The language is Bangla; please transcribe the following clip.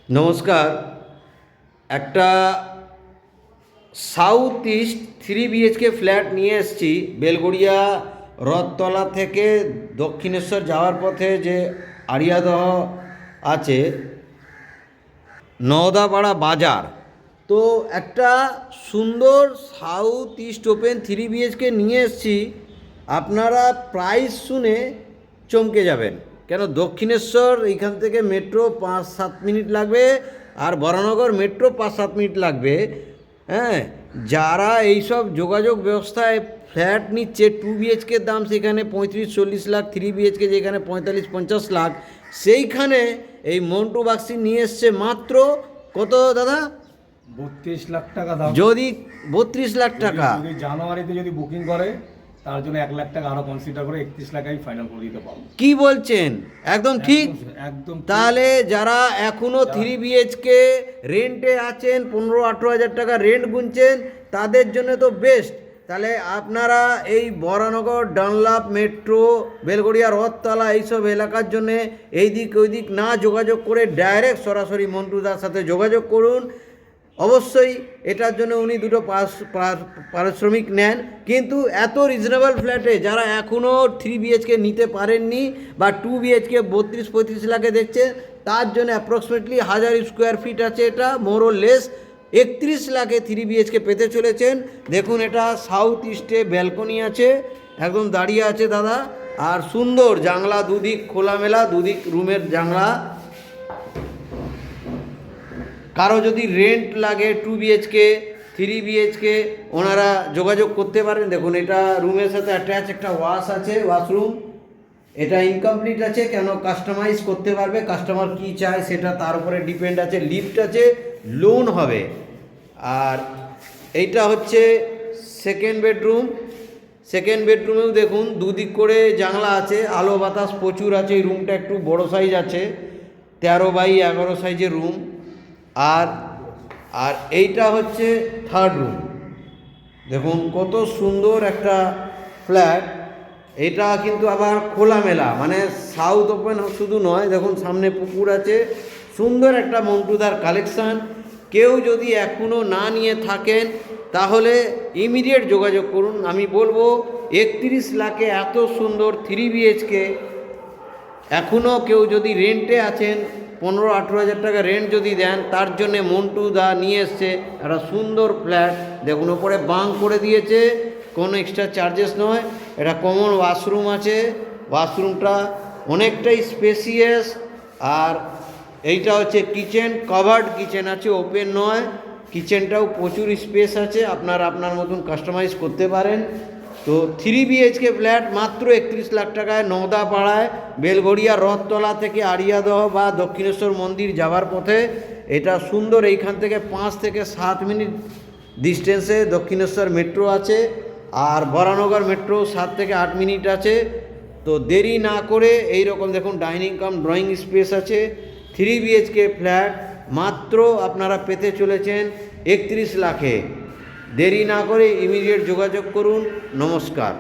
নমস্কার। একটা সাউথ ইস্ট 3 BHK ফ্ল্যাট নিয়ে এসেছি বেলগড়িয়া রথতলা থেকে দক্ষিণেশ্বর যাওয়ার পথে যে আড়িয়াদহ আছে নওদাপাড়া বাজার। তো একটা সুন্দর সাউথ ইস্ট ওপেন 3 BHK নিয়ে এসেছি। আপনারা প্রাইস শুনে চমকে যাবেন, কেন দক্ষিণেশ্বর এইখান থেকে মেট্রো 5-7 মিনিট লাগবে, আর বরানগর মেট্রো 5-7 মিনিট লাগবে। হ্যাঁ, যারা এইসব যোগাযোগ ব্যবস্থায় ফ্ল্যাট নিচ্ছে 2 BHK দাম সেখানে 35-40 লাখ, 3 BHK যেখানে 45-50 লাখ, সেইখানে এই মন্টু বাক্সি নিয়ে এসছে মাত্র কত দাদা? 32 লাখ টাকা দাম। যদি 32 লাখ টাকা যদি জানুয়ারিতে যদি বুকিং করে তার জন্য 1 লাখ টাকা আরো কনসিডার করে 31 লাখ আমি ফাইনাল করে দিতে পারবো। কি বলছেন? একদম ঠিক। একদম। তাহলে যারা এখনো 3 BHK রেন্টে আছেন, 15-18 হাজার টাকা রেন্ট গুনছেন, তাদের জন্য তো বেস্ট। তাহলে আপনারা এই বরানগর, ডানলাপ, মেট্রো, বেলগড়িয়া রথতলা এইসব এলাকার জন্য এই দিক ওই দিক না যোগাযোগ করে ডাইরেক্ট সরাসরি মন্টুদার সাথে যোগাযোগ করুন। অবশ্যই এটার জন্য উনি দুটো পারিশ্রমিক নেন, কিন্তু এত রিজনেবল ফ্ল্যাটে যারা এখনও 3 BHK নিতে পারেননি বা 2 BHK 32-35 লাখে দেখছে, তার জন্য অ্যাপ্রক্সিমেটলি 1000 স্কোয়ার ফিট আছে, এটা মোর ও লেস 31 লাখে 3 BHK পেতে চলেছেন। দেখুন, এটা সাউথ ইস্টে ব্যালকনি আছে, একদম দাঁড়িয়ে আছে দাদা, আর সুন্দর জানলা, দুদিক খোলামেলা, দুদিক রুমের জানলা। কারো যদি রেন্ট লাগে 2 BHK 3 BHK, ওনারা যোগাযোগ করতে পারেন। দেখুন, এটা রুমের সাথে অ্যাটাচ একটা ওয়াশ আছে, ওয়াশরুম। এটা ইনকমপ্লিট আছে, কেন কাস্টমাইজ করতে পারবে, কাস্টমার কি চায় সেটা তার উপরে ডিপেন্ড আছে। লিফট আছে, লোন হবে। আর এইটা হচ্ছে সেকেন্ড বেডরুম। সেকেন্ড বেডরুমেও দেখুন দুদিক করে জানলা আছে, আলো বাতাস প্রচুর আছে। এই রুমটা একটু বড় সাইজ আছে, 13x11 সাইজের রুম। আর এইটা হচ্ছে থার্ড রুম। দেখুন কত সুন্দর একটা ফ্ল্যাট। এটা কিন্তু আবার খোলামেলা, মানে সাউথ ওপেন শুধু নয়। দেখুন সামনে পুকুর আছে, সুন্দর একটা মন্টুদার কালেকশান। কেউ যদি এখনও না নিয়ে থাকেন তাহলে ইমিডিয়েট যোগাযোগ করুন। আমি বলবো 31 লাখে এত সুন্দর 3 BHK এখনও কেউ যদি রেন্টে আছেন, 15-18 হাজার টাকা রেন্ট যদি দেন, তার জন্যে মন্টু দা নিয়ে এসছে একটা সুন্দর ফ্ল্যাট। দেখুন ওপরে বাঙ্ক করে দিয়েছে, কোনো এক্সট্রা চার্জেস নয়। এটা কমন ওয়াশরুম আছে, ওয়াশরুমটা অনেকটাই স্পেসিয়াস। আর এইটা হচ্ছে কিচেন, কভার্ড কিচেন আছে, ওপেন নয়। কিচেনটাও প্রচুর স্পেস আছে, আপনারা আপনার মতন কাস্টমাইজ করতে পারেন। তো 3 BHK ফ্ল্যাট মাত্র 31 লাখ টাকায় নওদাপাড়ায়, বেলগড়িয়া রথতলা থেকে আড়িয়াদহ বা দক্ষিণেশ্বর মন্দির যাওয়ার পথে। এটা সুন্দর, এইখান থেকে 5 থেকে 7 মিনিট ডিস্টেন্সে দক্ষিণেশ্বর মেট্রো আছে, আর বরানগর মেট্রো 7 থেকে 8 মিনিট আছে। তো দেরি না করে এই রকম দেখুন ডাইনিং কাম ড্রয়িং স্পেস আছে। 3 BHK ফ্ল্যাট মাত্র আপনারা পেতে চলেছেন 31 লাখে। দেরি না করে ইমিডিয়েট যোগাযোগ করুন। নমস্কার।